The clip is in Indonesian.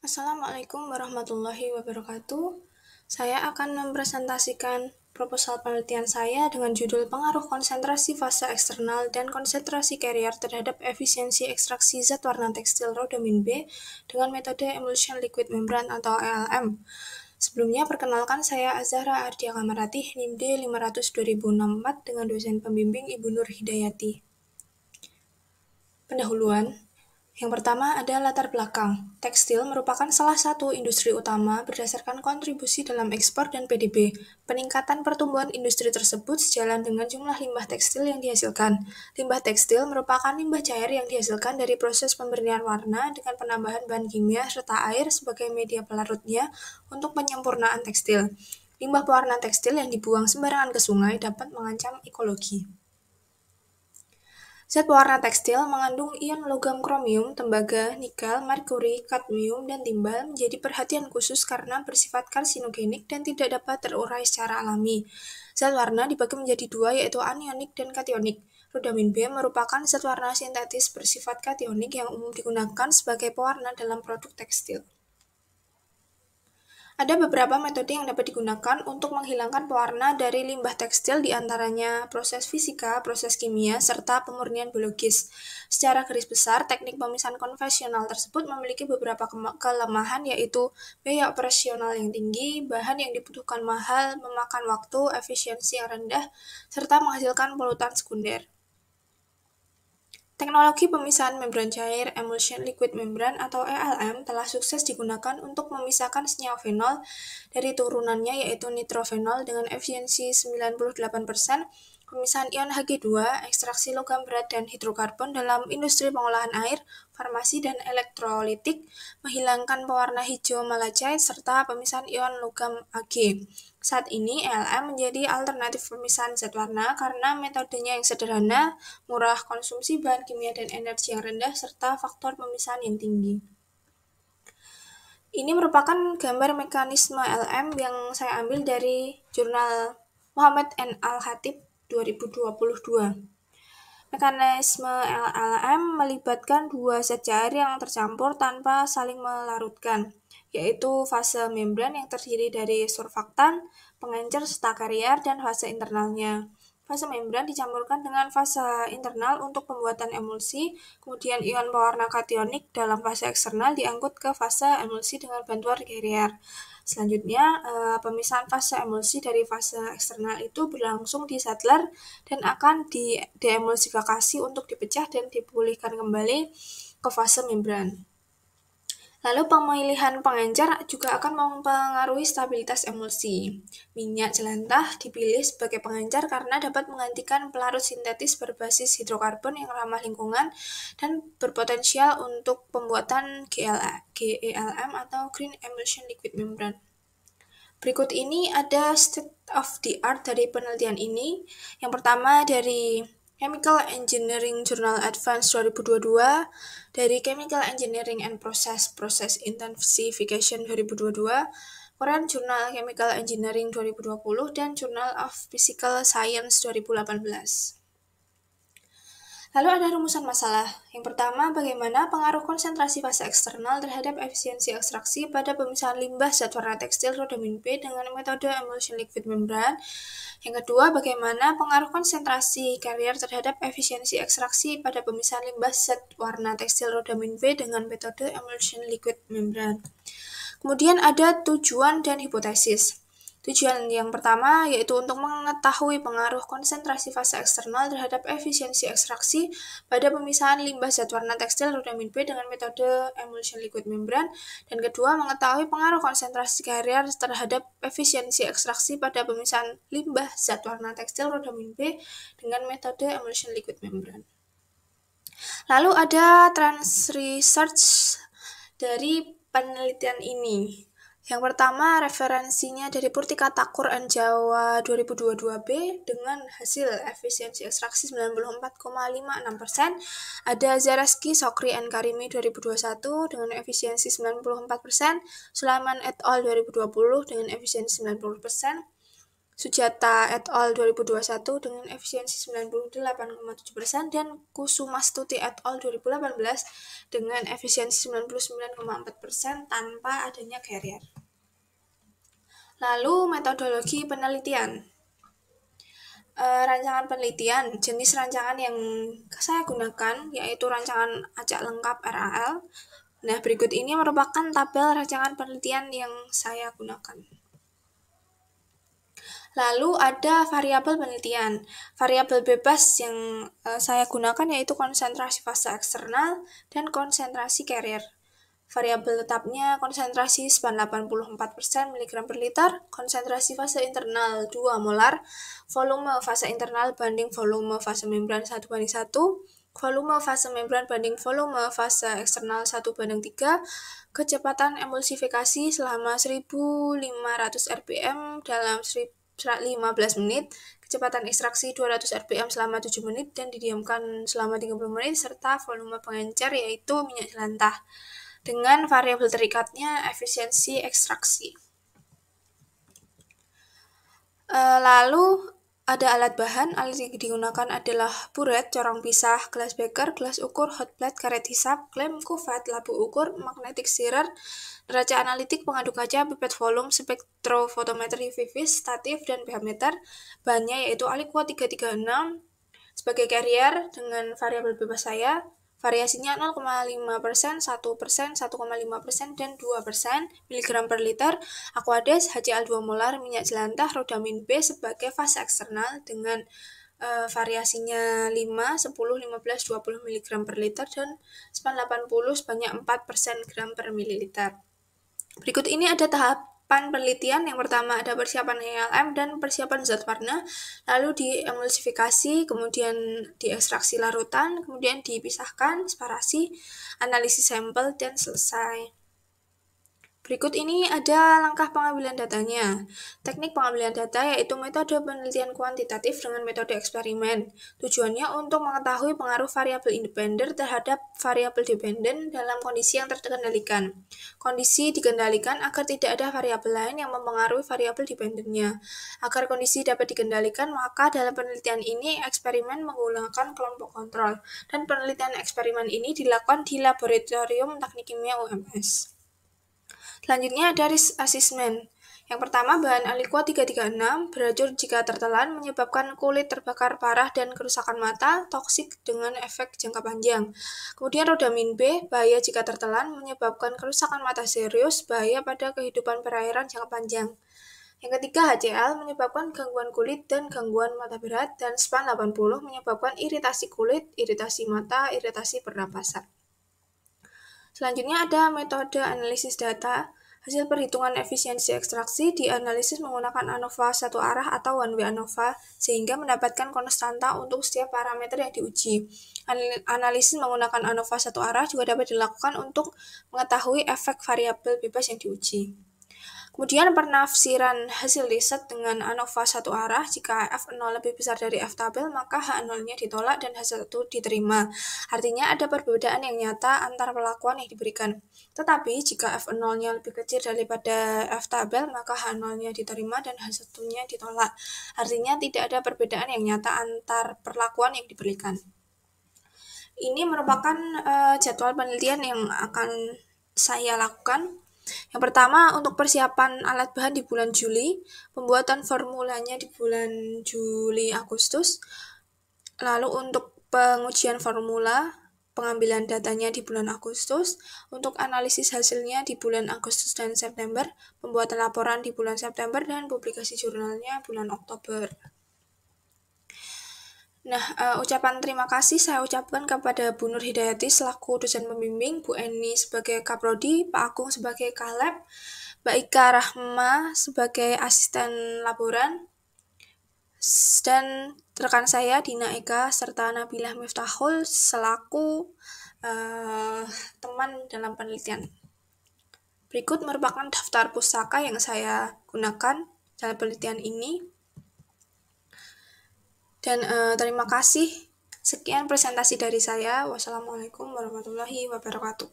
Assalamualaikum warahmatullahi wabarakatuh. Saya akan mempresentasikan proposal penelitian saya dengan judul Pengaruh konsentrasi fase eksternal dan konsentrasi carrier terhadap efisiensi ekstraksi zat warna tekstil rhodamin B dengan metode emulsion liquid membran atau ELM. Sebelumnya, perkenalkan saya Azahra Ardia Kamarati, NIM D 500 2064 dengan dosen pembimbing Ibu Nur Hidayati. Pendahuluan. Yang pertama ada latar belakang. Tekstil merupakan salah satu industri utama berdasarkan kontribusi dalam ekspor dan PDB. Peningkatan pertumbuhan industri tersebut sejalan dengan jumlah limbah tekstil yang dihasilkan. Limbah tekstil merupakan limbah cair yang dihasilkan dari proses pembernian warna dengan penambahan bahan kimia serta air sebagai media pelarutnya untuk penyempurnaan tekstil. Limbah pewarna tekstil yang dibuang sembarangan ke sungai dapat mengancam ekologi. Zat pewarna tekstil mengandung ion logam kromium, tembaga, nikel, merkuri, kadmium, dan timbal menjadi perhatian khusus karena bersifat karsinogenik dan tidak dapat terurai secara alami. Zat warna dibagi menjadi dua, yaitu anionik dan kationik. Rhodamin B merupakan zat warna sintetis bersifat kationik yang umum digunakan sebagai pewarna dalam produk tekstil. Ada beberapa metode yang dapat digunakan untuk menghilangkan pewarna dari limbah tekstil, diantaranya proses fisika, proses kimia, serta pemurnian biologis. Secara garis besar, teknik pemisahan konvensional tersebut memiliki beberapa kelemahan, yaitu biaya operasional yang tinggi, bahan yang dibutuhkan mahal, memakan waktu, efisiensi yang rendah, serta menghasilkan polutan sekunder. Teknologi pemisahan membran cair emulsion liquid membran atau ELM telah sukses digunakan untuk memisahkan senyawa fenol dari turunannya, yaitu nitrofenol dengan efisiensi 98%, pemisahan ion Hg2, ekstraksi logam berat dan hidrokarbon dalam industri pengolahan air, farmasi, dan elektrolitik, menghilangkan pewarna hijau malachite, serta pemisahan ion logam Ag. Saat ini, ELM menjadi alternatif pemisahan zat warna karena metodenya yang sederhana, murah konsumsi bahan kimia dan energi yang rendah, serta faktor pemisahan yang tinggi. Ini merupakan gambar mekanisme ELM yang saya ambil dari jurnal Muhammad N. Al-Khatib 2022. Mekanisme ELM melibatkan dua zat cair yang tercampur tanpa saling melarutkan, yaitu fase membran yang terdiri dari surfaktan, pengencer serta karier, dan fase internalnya. Fase membran dicampurkan dengan fase internal untuk pembuatan emulsi, kemudian ion pewarna kationik dalam fase eksternal diangkut ke fase emulsi dengan bantuan karier. Selanjutnya, pemisahan fase emulsi dari fase eksternal itu berlangsung di settler dan akan deemulsifikasi untuk dipecah dan dipulihkan kembali ke fase membran. Lalu pemilihan pengencer juga akan mempengaruhi stabilitas emulsi. Minyak jelantah dipilih sebagai pengencer karena dapat menggantikan pelarut sintetis berbasis hidrokarbon yang ramah lingkungan dan berpotensial untuk pembuatan GELM atau Green Emulsion Liquid Membran. Berikut ini ada state of the art dari penelitian ini. Yang pertama dari Chemical Engineering Journal Advance 2022, dari Chemical Engineering and Process Intensification 2022, Korean Journal Chemical Engineering 2020, dan Journal of Physical Science 2018. Lalu ada rumusan masalah. Yang pertama, bagaimana pengaruh konsentrasi fase eksternal terhadap efisiensi ekstraksi pada pemisahan limbah zat warna tekstil rhodamin B dengan metode emulsion liquid membran. Yang kedua, bagaimana pengaruh konsentrasi carrier terhadap efisiensi ekstraksi pada pemisahan limbah zat warna tekstil rhodamin B dengan metode emulsion liquid membran. Kemudian ada tujuan dan hipotesis. Tujuan yang pertama yaitu untuk mengetahui pengaruh konsentrasi fase eksternal terhadap efisiensi ekstraksi pada pemisahan limbah zat warna tekstil rhodamin B dengan metode emulsion liquid membran, dan kedua mengetahui pengaruh konsentrasi carrier terhadap efisiensi ekstraksi pada pemisahan limbah zat warna tekstil rhodamin B dengan metode emulsion liquid membran. Lalu ada trans research dari penelitian ini. Yang pertama, referensinya dari Purtika Thakur and Jawa 2022B dengan hasil efisiensi ekstraksi 94,56%. Ada Zaraski, Sokri, and Karimi 2021 dengan efisiensi 94%. Sulaiman et al. 2020 dengan efisiensi 90%. Sujata et al. 2021 dengan efisiensi 98,7% dan Kusumastuti et al. 2018 dengan efisiensi 99,4% tanpa adanya carrier. Lalu metodologi penelitian. Rancangan penelitian, jenis rancangan yang saya gunakan yaitu rancangan acak lengkap RAL. Nah, berikut ini merupakan tabel rancangan penelitian yang saya gunakan. Lalu ada variabel penelitian. Variabel bebas yang saya gunakan yaitu konsentrasi fase eksternal dan konsentrasi carrier. Variabel tetapnya konsentrasi span 84% mg per liter, konsentrasi fase internal 2 molar, volume fase internal banding volume fase membran 1:1, volume fase membran banding volume fase eksternal 1:3, kecepatan emulsifikasi selama 1500 rpm dalam 15 menit, kecepatan ekstraksi 200 rpm selama 7 menit dan didiamkan selama 30 menit, serta volume pengencer yaitu minyak jelantah. Dengan variabel terikatnya efisiensi ekstraksi. Lalu ada alat bahan. Alat yang digunakan adalah buret, corong pisah, gelas beker, gelas ukur, hot plate, karet hisap, klem, kuvat, labu ukur, magnetic stirrer, neraca analitik, pengaduk kaca, pipet volume, spektrofotometer UV vis, statif, dan pH meter. Bahannya yaitu Aliquot 336 sebagai carrier dengan variabel bebas saya. Variasinya 0,5%, 1%, 1,5%, dan 2% mg per liter. Aquades HCl 2 molar, minyak jelantah rodamin B sebagai fase eksternal dengan variasinya 5, 10, 15, 20 mg per liter dan span 80 sebanyak 4% gram per mililiter. Berikut ini ada tahapan penelitian. Yang pertama ada persiapan ELM dan persiapan zat warna, lalu diemulsifikasi, kemudian diekstraksi larutan, kemudian dipisahkan, separasi, analisis sampel, dan selesai. Berikut ini ada langkah pengambilan datanya. Teknik pengambilan data yaitu metode penelitian kuantitatif dengan metode eksperimen. Tujuannya untuk mengetahui pengaruh variabel independen terhadap variabel dependen dalam kondisi yang terkendalikan. Kondisi dikendalikan agar tidak ada variabel lain yang mempengaruhi variabel dependennya. Agar kondisi dapat dikendalikan, maka dalam penelitian ini eksperimen menggunakan kelompok kontrol, dan penelitian eksperimen ini dilakukan di Laboratorium Teknik Kimia UMS. Selanjutnya ada risk assessment. Yang pertama, bahan Aliquot 336 beracun jika tertelan, menyebabkan kulit terbakar parah dan kerusakan mata, toksik dengan efek jangka panjang. Kemudian rodamin B, bahaya jika tertelan, menyebabkan kerusakan mata serius, bahaya pada kehidupan perairan jangka panjang. Yang ketiga, HCl menyebabkan gangguan kulit dan gangguan mata berat, dan span 80 menyebabkan iritasi kulit, iritasi mata, iritasi pernapasan. Selanjutnya ada metode analisis data. Hasil perhitungan efisiensi ekstraksi dianalisis menggunakan ANOVA satu arah atau one way ANOVA sehingga mendapatkan konstanta untuk setiap parameter yang diuji. Analisis menggunakan ANOVA satu arah juga dapat dilakukan untuk mengetahui efek variabel bebas yang diuji. Kemudian penafsiran hasil riset dengan ANOVA satu arah. Jika F0 lebih besar dari F tabel, maka H0-nya ditolak dan H1 diterima. Artinya ada perbedaan yang nyata antara perlakuan yang diberikan. Tetapi jika F0-nya lebih kecil daripada F tabel, maka H0-nya diterima dan H1-nya ditolak. Artinya tidak ada perbedaan yang nyata antar perlakuan yang diberikan. Ini merupakan jadwal penelitian yang akan saya lakukan. Yang pertama, untuk persiapan alat bahan di bulan Juli, pembuatan formulanya di bulan Juli-Agustus, lalu untuk pengujian formula, pengambilan datanya di bulan Agustus, untuk analisis hasilnya di bulan Agustus dan September, pembuatan laporan di bulan September, dan publikasi jurnalnya bulan Oktober. Nah, ucapan terima kasih saya ucapkan kepada Bu Nur Hidayati selaku dosen pembimbing, Bu Eni sebagai Kaprodi, Pak Agung sebagai Kalab, Mbak Ika Rahma sebagai asisten laboran, dan rekan saya Dina Eka serta Nabilah Miftahul selaku teman dalam penelitian. Berikut merupakan daftar pustaka yang saya gunakan dalam penelitian ini. Dan terima kasih. Sekian presentasi dari saya. Wassalamualaikum warahmatullahi wabarakatuh.